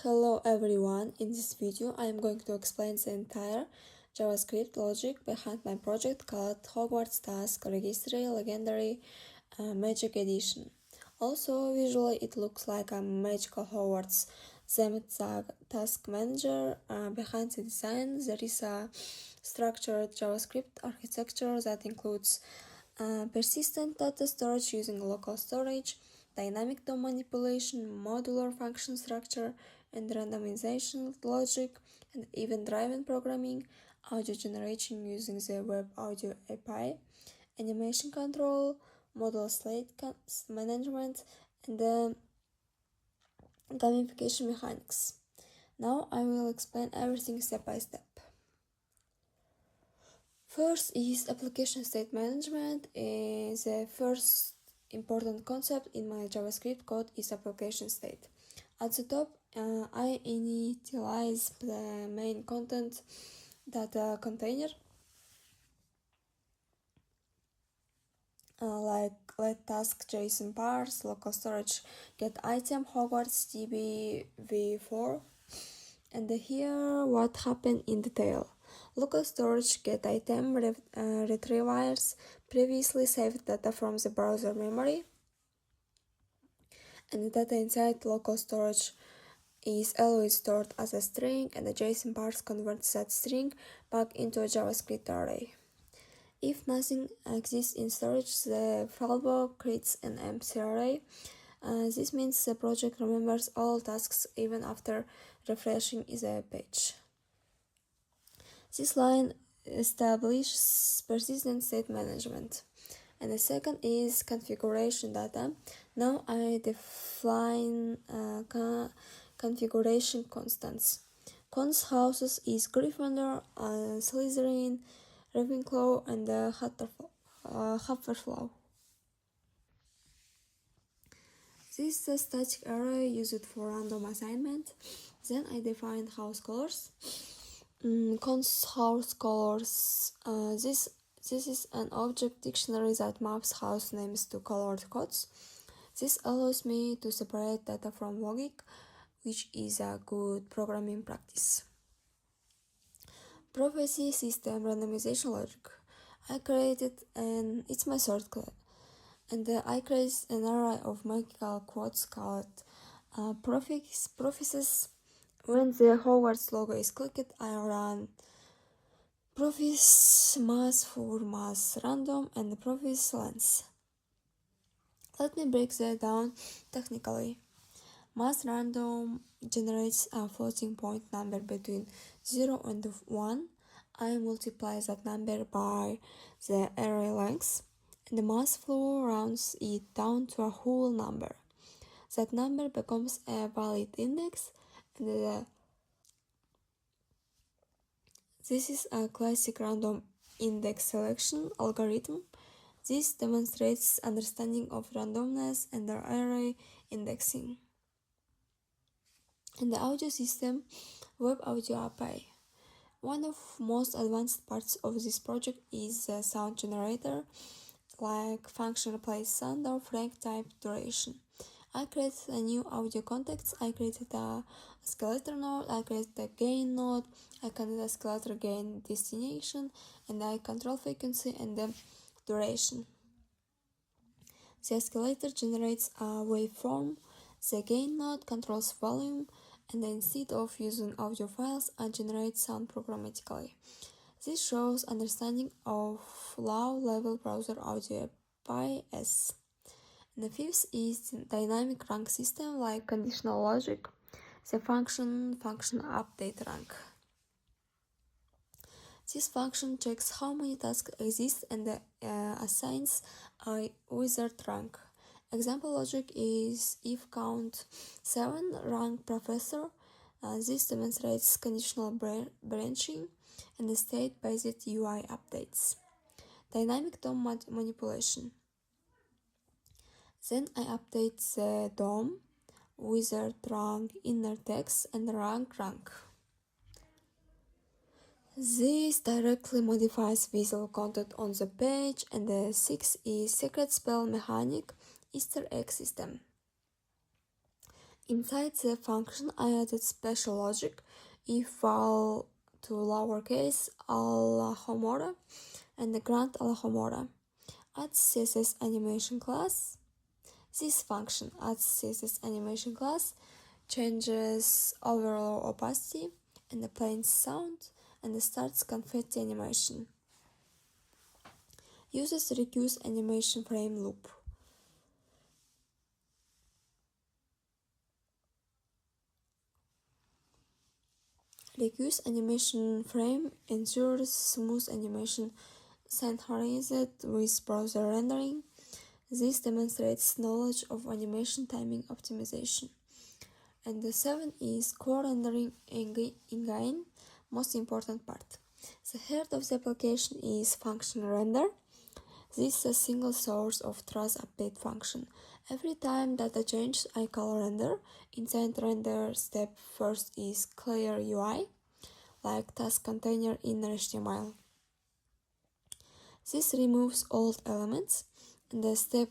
Hello everyone, in this video I am going to explain the entire JavaScript logic behind my project called Hogwarts Task Registry Legendary Magic Edition. Also, visually it looks like a magical Hogwarts theme task manager. Behind the design there is a structured JavaScript architecture that includes persistent data storage using local storage, dynamic DOM manipulation, modular function structure, and randomization logic, and event-driven programming, audio generation using the Web Audio API, animation control, model slate management, and gamification mechanics. Now I will explain everything step by step. First is application state management. The first important concept in my JavaScript code is application state. At the top, I initialize the main content data container, like let task JSON parse, local storage get item Hogwarts DB v4, and here what happened in detail. Local storage get item retrieves previously saved data from the browser memory, and the data inside local storage is always stored as a string, and the JSON parse converts that string back into a JavaScript array. If nothing exists in storage, the fallback creates an empty array. This means the project remembers all tasks even after refreshing the page. This line establishes persistent state management. And the second is configuration data. Now I define configuration constants. Cons houses is Gryffindor, Slytherin, Ravenclaw, and Hufflepuff. This is a static array used for random assignment. Then I define house colors. Cons house colors. This is an object dictionary that maps house names to colored codes. This allows me to separate data from logic, which is a good programming practice. Prophecy system randomization logic. It's my third class, and I created an array of magical quotes called prophecies. When the Hogwarts logo is clicked, I run prophes mass for mass random and prophes length. Let me break that down technically. Mass random generates a floating point number between 0 and 1. I multiply that number by the array length, and the mass flow rounds it down to a whole number. That number becomes a valid index, and this is a classic random index selection algorithm. This demonstrates understanding of randomness and array indexing. In the audio system, Web Audio API. One of most advanced parts of this project is the sound generator, like function plays sound of rank type duration. I created a new audio context. I created a escalator node, I created a gain node, I created escalator gain destination, and I control frequency and the duration. The escalator generates a waveform. The gain node controls volume, and instead of using audio files, I generate sound programmatically. This shows understanding of low-level browser audio by S. And the fifth is dynamic rank system like conditional logic, the function update rank. This function checks how many tasks exist and assigns a wizard rank. Example logic is if count 7 rank professor. This demonstrates conditional branching and the state-based UI updates. Dynamic DOM manipulation. Then I update the DOM, wizard rank, inner text, and rank. This directly modifies visual content on the page, and the sixth is secret spell mechanic, Easter egg system. Inside the function, I added special logic equal to lowercase Alhomora and the grant Alhomora. Add CSS animation class. This function adds CSS animation class, changes overall opacity and the plain sound, and starts confetti animation. Uses reduce animation frame loop. Reduce animation frame ensures smooth animation synchronized with browser rendering. This demonstrates knowledge of animation timing optimization. And the 7 is core rendering engine, most important part. The heart of the application is function render. This is a single source of truth update function. Every time data changes, I call render. Inside render step first is clear UI, like task container in HTML. This removes old elements. And the step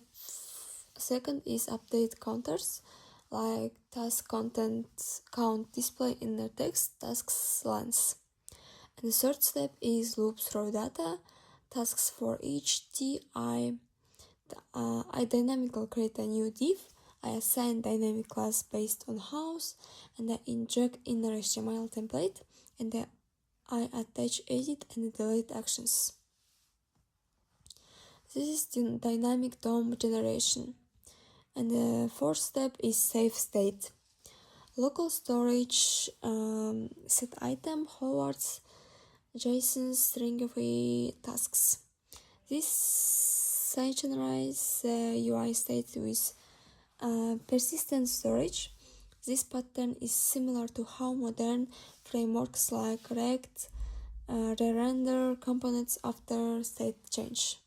second is update counters, like task content count display inner text, tasks length. And the third step is loop through data, tasks for each I dynamically create a new div. I assign dynamic class based on house, and I inject inner HTML template, and I attach edit and delete actions. This is the dynamic DOM generation. And the fourth step is save state. Local storage set item Howard's JSON string-free tasks. This synchronizes the UI state with persistent storage. This pattern is similar to how modern frameworks like React re-render components after state change.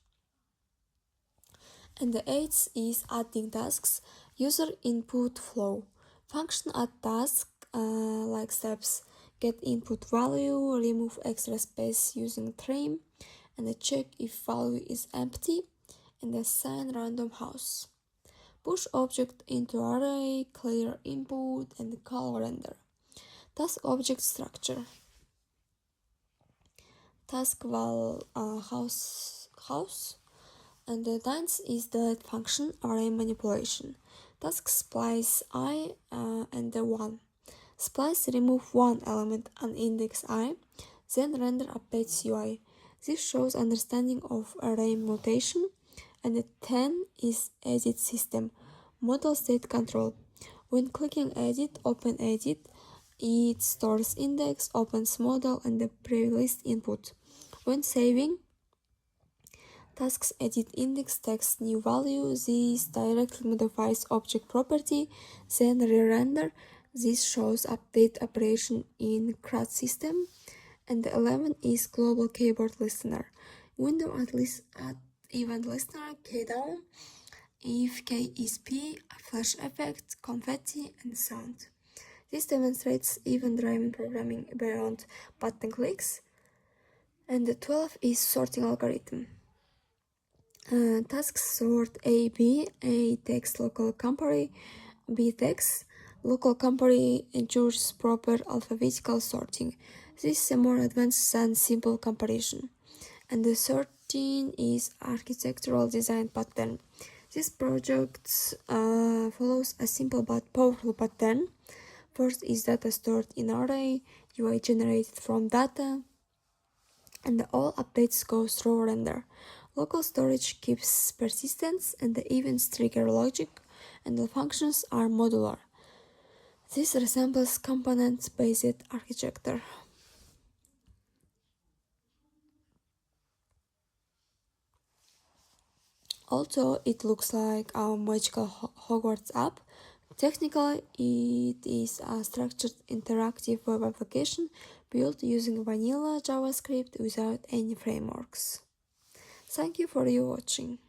And the 8th is adding tasks, user input flow. Function add task like steps get input value, remove extra space using trim, and check if value is empty, and assign random house. Push object into array, clear input, and call render. Task object structure. Task val house. And the 9th is delete function array manipulation. Task splice I and the 1. Splice remove one element and index I, then render updates UI. This shows understanding of array mutation. And the 10 is edit system, model state control. When clicking edit, open edit, it stores index, opens model and the pre-list input. When saving, tasks edit index text new value. This directly modifies object property, then re-render. This shows update operation in CRUD system. And the 11 is global keyboard listener. Window at event listener key down. If K is P, flash effect, confetti, and sound. This demonstrates event-driven programming beyond button clicks. And the 12 is sorting algorithm. Tasks sort A, B, A text local compare, B text. Local compare ensures proper alphabetical sorting. This is more advanced than simple comparison. And the 13 is architectural design pattern. This project follows a simple but powerful pattern. First is data stored in array, UI generated from data, and all updates go through render. Local storage keeps persistence and the events trigger logic, and the functions are modular. This resembles component-based architecture. Although it looks like a magical Hogwarts app, technically it is a structured interactive web application built using vanilla JavaScript without any frameworks. Thank you for watching.